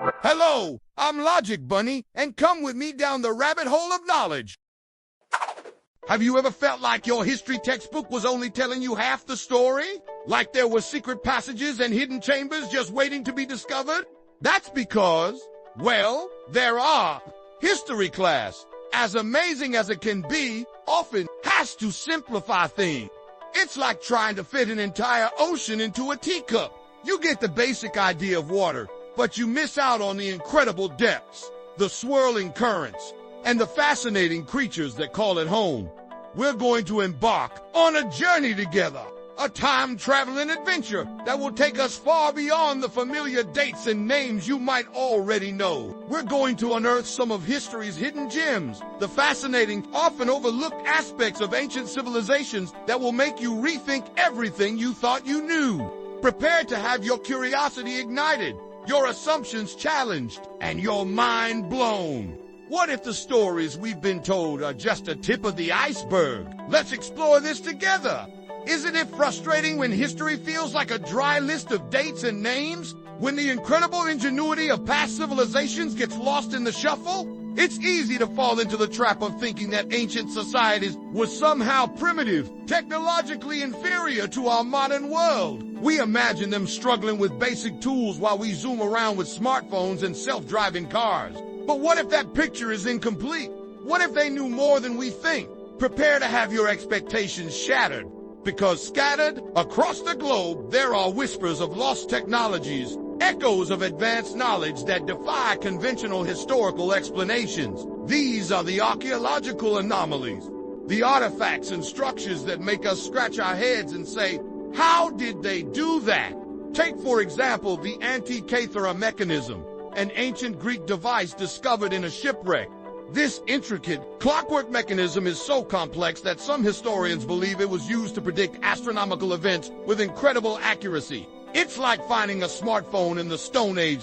Hello, I'm Logic Bunny, and come with me down the rabbit hole of knowledge. Have you ever felt like your history textbook was only telling you half the story? Like there were secret passages and hidden chambers just waiting to be discovered? That's because, well, there are. History class, as amazing as it can be, often has to simplify things. It's like trying to fit an entire ocean into a teacup. You get the basic idea of water, but you miss out on the incredible depths, the swirling currents, and the fascinating creatures that call it home. We're going to embark on a journey together, a time-traveling adventure that will take us far beyond the familiar dates and names you might already know. We're going to unearth some of history's hidden gems, the fascinating, often overlooked aspects of ancient civilizations that will make you rethink everything you thought you knew. Prepare to have your curiosity ignited, your assumptions challenged, and your mind blown. What if the stories we've been told are just a tip of the iceberg? Let's explore this together. Isn't it frustrating when history feels like a dry list of dates and names? When the incredible ingenuity of past civilizations gets lost in the shuffle? It's easy to fall into the trap of thinking that ancient societies were somehow primitive, technologically inferior to our modern world. We imagine them struggling with basic tools while we zoom around with smartphones and self-driving cars. But what if that picture is incomplete? What if they knew more than we think? Prepare to have your expectations shattered, because scattered across the globe, there are whispers of lost technologies, echoes of advanced knowledge that defy conventional historical explanations. These are the archaeological anomalies, the artifacts and structures that make us scratch our heads and say, how did they do that? Take, for example, the Antikythera mechanism, an ancient Greek device discovered in a shipwreck. This intricate, clockwork mechanism is so complex that some historians believe it was used to predict astronomical events with incredible accuracy. It's like finding a smartphone in the Stone Age.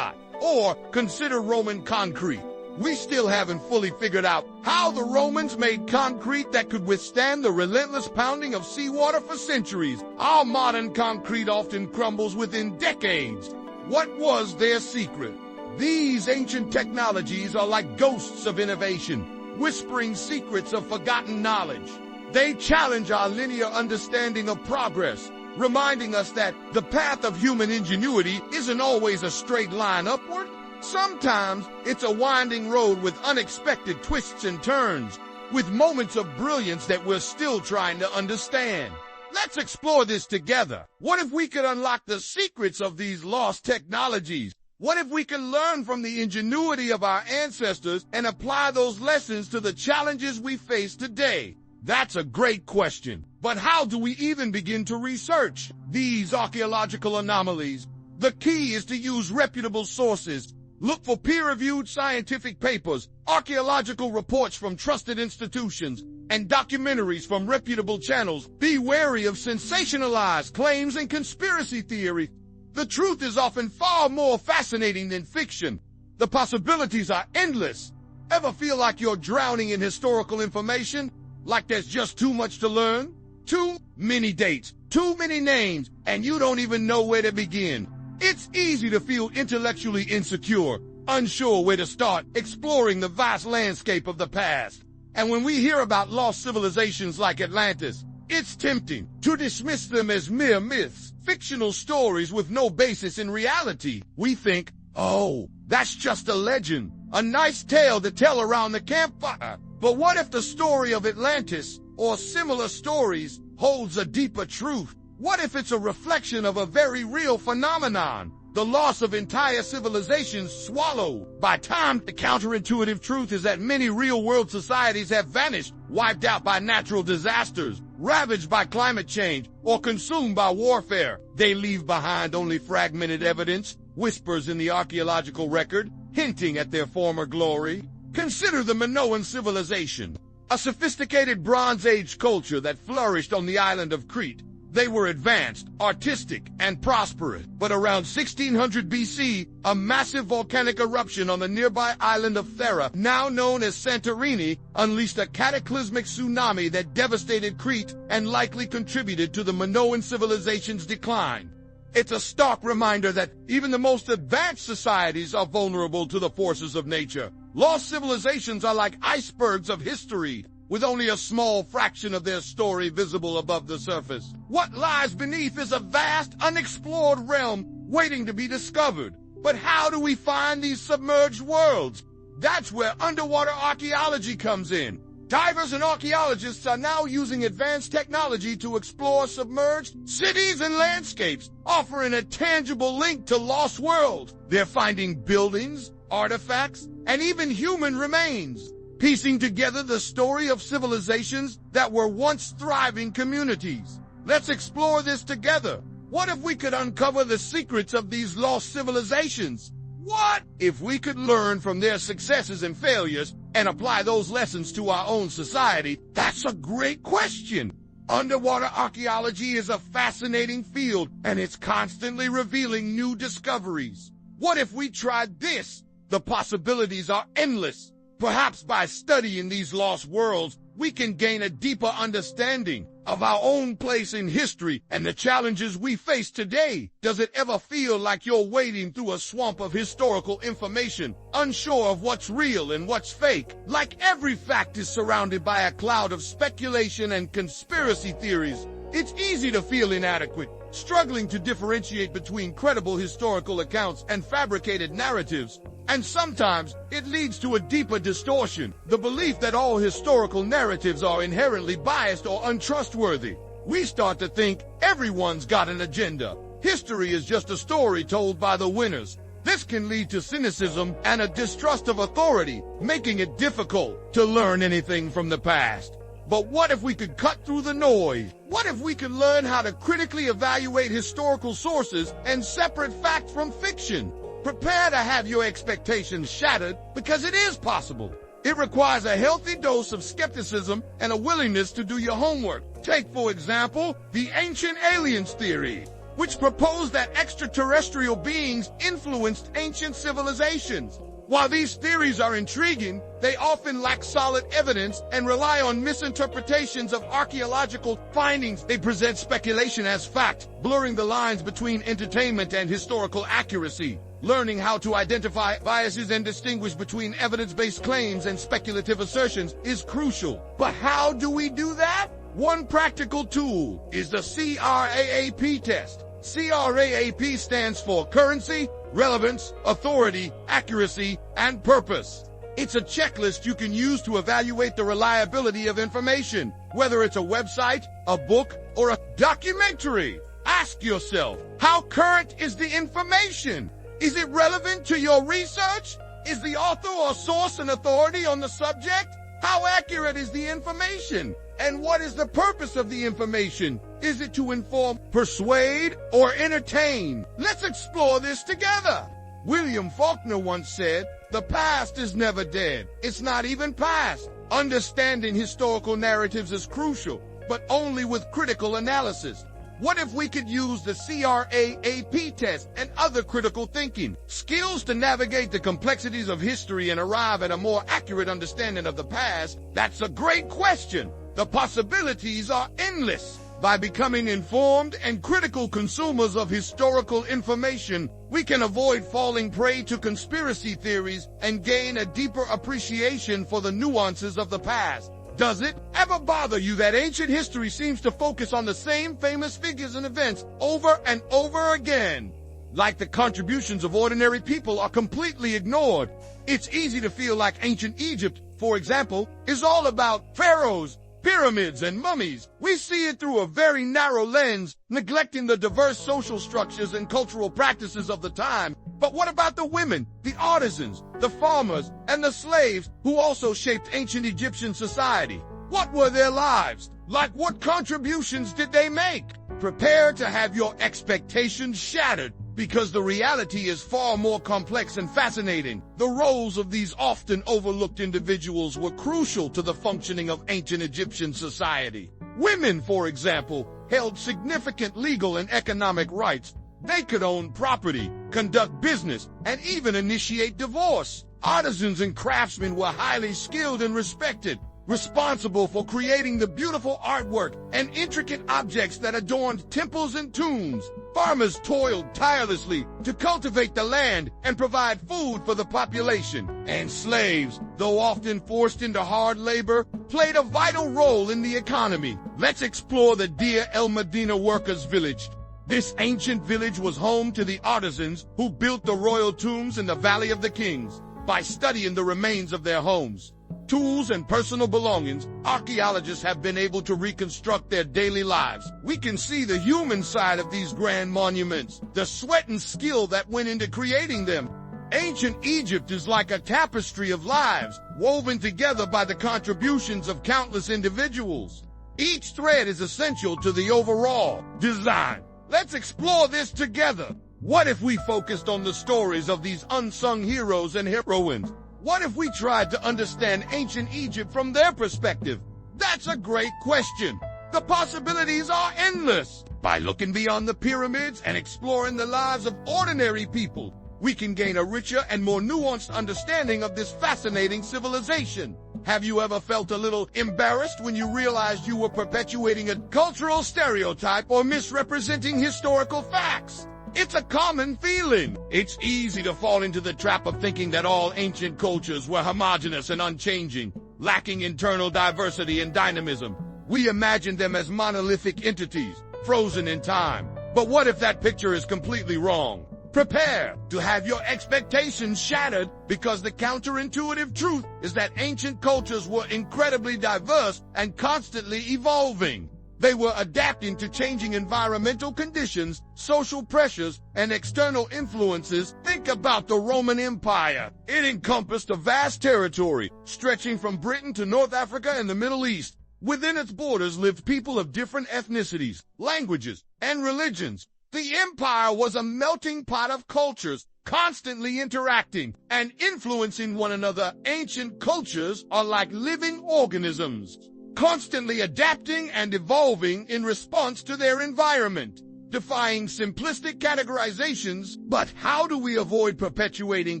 Or consider Roman concrete. We still haven't fully figured out how the Romans made concrete that could withstand the relentless pounding of seawater for centuries. Our modern concrete often crumbles within decades. What was their secret? These ancient technologies are like ghosts of innovation, whispering secrets of forgotten knowledge. They challenge our linear understanding of progress, reminding us that the path of human ingenuity isn't always a straight line upward. Sometimes it's a winding road with unexpected twists and turns, with moments of brilliance that we're still trying to understand. Let's explore this together. What if we could unlock the secrets of these lost technologies? What if we could learn from the ingenuity of our ancestors and apply those lessons to the challenges we face today? That's a great question. But how do we even begin to research these archaeological anomalies? The key is to use reputable sources. Look for peer-reviewed scientific papers, archaeological reports from trusted institutions, and documentaries from reputable channels. Be wary of sensationalized claims and conspiracy theory. The truth is often far more fascinating than fiction. The possibilities are endless. Ever feel like you're drowning in historical information? Like there's just too much to learn? Too many dates, too many names, and you don't even know where to begin. It's easy to feel intellectually insecure, unsure where to start exploring the vast landscape of the past. And when we hear about lost civilizations like Atlantis, it's tempting to dismiss them as mere myths, fictional stories with no basis in reality. We think, oh, that's just a legend, a nice tale to tell around the campfire. But what if the story of Atlantis, or similar stories, holds a deeper truth? What if it's a reflection of a very real phenomenon, the loss of entire civilizations swallowed by time? The counterintuitive truth is that many real-world societies have vanished, wiped out by natural disasters, ravaged by climate change, or consumed by warfare. They leave behind only fragmented evidence, whispers in the archaeological record, hinting at their former glory. Consider the Minoan civilization, a sophisticated Bronze Age culture that flourished on the island of Crete. They were advanced, artistic, and prosperous. But around 1600 BC, a massive volcanic eruption on the nearby island of Thera, now known as Santorini, unleashed a cataclysmic tsunami that devastated Crete and likely contributed to the Minoan civilization's decline. It's a stark reminder that even the most advanced societies are vulnerable to the forces of nature. Lost civilizations are like icebergs of history, with only a small fraction of their story visible above the surface. What lies beneath is a vast, unexplored realm waiting to be discovered. But how do we find these submerged worlds? That's where underwater archaeology comes in. Divers and archaeologists are now using advanced technology to explore submerged cities and landscapes, offering a tangible link to lost worlds. They're finding buildings, artifacts, and even human remains, piecing together the story of civilizations that were once thriving communities. Let's explore this together. What if we could uncover the secrets of these lost civilizations? What if we could learn from their successes and failures and apply those lessons to our own society? That's a great question. Underwater archaeology is a fascinating field, and it's constantly revealing new discoveries. What if we tried this? The possibilities are endless. Perhaps by studying these lost worlds, we can gain a deeper understanding of our own place in history and the challenges we face today. Does it ever feel like you're wading through a swamp of historical information, unsure of what's real and what's fake? Like every fact is surrounded by a cloud of speculation and conspiracy theories. It's easy to feel inadequate, struggling to differentiate between credible historical accounts and fabricated narratives. And sometimes it leads to a deeper distortion, the belief that all historical narratives are inherently biased or untrustworthy. We start to think everyone's got an agenda. History is just a story told by the winners. This can lead to cynicism and a distrust of authority, making it difficult to learn anything from the past. But what if we could cut through the noise? What if we could learn how to critically evaluate historical sources and separate fact from fiction? Prepare to have your expectations shattered, because it is possible. It requires a healthy dose of skepticism and a willingness to do your homework. Take, for example, the ancient aliens theory, which proposed that extraterrestrial beings influenced ancient civilizations. While these theories are intriguing, they often lack solid evidence and rely on misinterpretations of archaeological findings. They present speculation as fact, blurring the lines between entertainment and historical accuracy. Learning how to identify biases and distinguish between evidence-based claims and speculative assertions is crucial. But how do we do that? One practical tool is the CRAAP test. CRAAP stands for Currency, Relevance, Authority, Accuracy, and Purpose. It's a checklist you can use to evaluate the reliability of information, whether it's a website, a book, or a documentary. Ask yourself, how current is the information? Is it relevant to your research? Is the author or source an authority on the subject? How accurate is the information? And what is the purpose of the information? Is it to inform, persuade, or entertain? Let's explore this together. William Faulkner once said, "The past is never dead. It's not even past." Understanding historical narratives is crucial, but only with critical analysis. What if we could use the CRAAP test and other critical thinking skills to navigate the complexities of history and arrive at a more accurate understanding of the past? That's a great question. The possibilities are endless. By becoming informed and critical consumers of historical information, we can avoid falling prey to conspiracy theories and gain a deeper appreciation for the nuances of the past. Does it ever bother you that ancient history seems to focus on the same famous figures and events over and over again? Like the contributions of ordinary people are completely ignored. It's easy to feel like ancient Egypt, for example, is all about pharaohs, pyramids, and mummies. We see it through a very narrow lens, neglecting the diverse social structures and cultural practices of the time. But what about the women, the artisans, the farmers, and the slaves who also shaped ancient Egyptian society? What were their lives? Like, what contributions did they make? Prepare to have your expectations shattered, because the reality is far more complex and fascinating. The roles of these often overlooked individuals were crucial to the functioning of ancient Egyptian society. Women, for example, held significant legal and economic rights. They could own property, conduct business, and even initiate divorce. Artisans and craftsmen were highly skilled and respected, responsible for creating the beautiful artwork and intricate objects that adorned temples and tombs. Farmers toiled tirelessly to cultivate the land and provide food for the population. And slaves, though often forced into hard labor, played a vital role in the economy. Let's explore the Deir el Medina workers' village. This ancient village was home to the artisans who built the royal tombs in the Valley of the Kings. By studying the remains of their homes, tools, and personal belongings, archaeologists have been able to reconstruct their daily lives. We can see the human side of these grand monuments, the sweat and skill that went into creating them. Ancient Egypt is like a tapestry of lives, woven together by the contributions of countless individuals. Each thread is essential to the overall design. Let's explore this together. What if we focused on the stories of these unsung heroes and heroines? What if we tried to understand ancient Egypt from their perspective? That's a great question. The possibilities are endless. By looking beyond the pyramids and exploring the lives of ordinary people, we can gain a richer and more nuanced understanding of this fascinating civilization. Have you ever felt a little embarrassed when you realized you were perpetuating a cultural stereotype or misrepresenting historical facts? It's a common feeling. It's easy to fall into the trap of thinking that all ancient cultures were homogeneous and unchanging, lacking internal diversity and dynamism. We imagine them as monolithic entities, frozen in time. But what if that picture is completely wrong? Prepare to have your expectations shattered, because the counterintuitive truth is that ancient cultures were incredibly diverse and constantly evolving. They were adapting to changing environmental conditions, social pressures, and external influences. Think about the Roman Empire. It encompassed a vast territory, stretching from Britain to North Africa and the Middle East. Within its borders lived people of different ethnicities, languages, and religions. The empire was a melting pot of cultures, constantly interacting and influencing one another. Ancient cultures are like living organisms, constantly adapting and evolving in response to their environment, defying simplistic categorizations. But how do we avoid perpetuating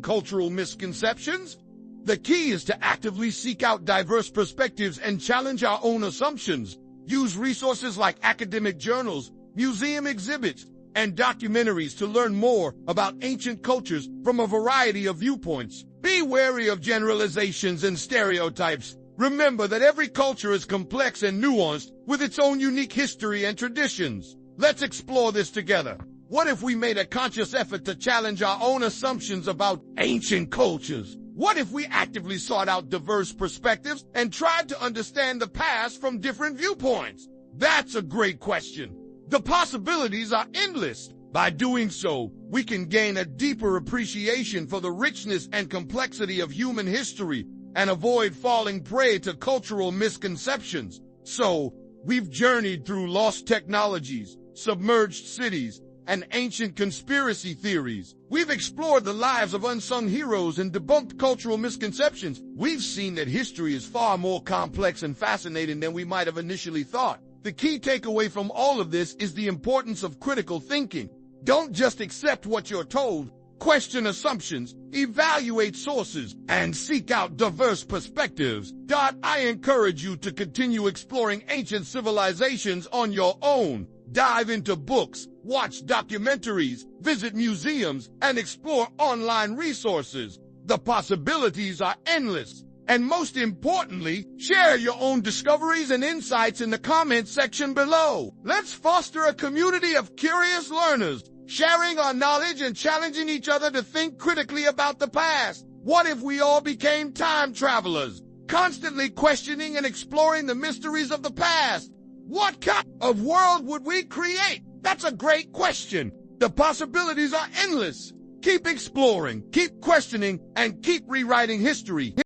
cultural misconceptions? The key is to actively seek out diverse perspectives and challenge our own assumptions. Use resources like academic journals, museum exhibits, and documentaries to learn more about ancient cultures from a variety of viewpoints. Be wary of generalizations and stereotypes. Remember that every culture is complex and nuanced, with its own unique history and traditions. Let's explore this together. What if we made a conscious effort to challenge our own assumptions about ancient cultures? What if we actively sought out diverse perspectives and tried to understand the past from different viewpoints? That's a great question. The possibilities are endless. By doing so, we can gain a deeper appreciation for the richness and complexity of human history and avoid falling prey to cultural misconceptions. So, we've journeyed through lost technologies, submerged cities, and ancient conspiracy theories. We've explored the lives of unsung heroes and debunked cultural misconceptions. We've seen that history is far more complex and fascinating than we might have initially thought. The key takeaway from all of this is the importance of critical thinking. Don't just accept what you're told. Question assumptions, evaluate sources, and seek out diverse perspectives. I encourage you to continue exploring ancient civilizations on your own. Dive into books, watch documentaries, visit museums, and explore online resources. The possibilities are endless. And most importantly, share your own discoveries and insights in the comments section below. Let's foster a community of curious learners, sharing our knowledge and challenging each other to think critically about the past. What if we all became time travelers, constantly questioning and exploring the mysteries of the past? What kind of world would we create? That's a great question. The possibilities are endless. Keep exploring, keep questioning, and keep rewriting history.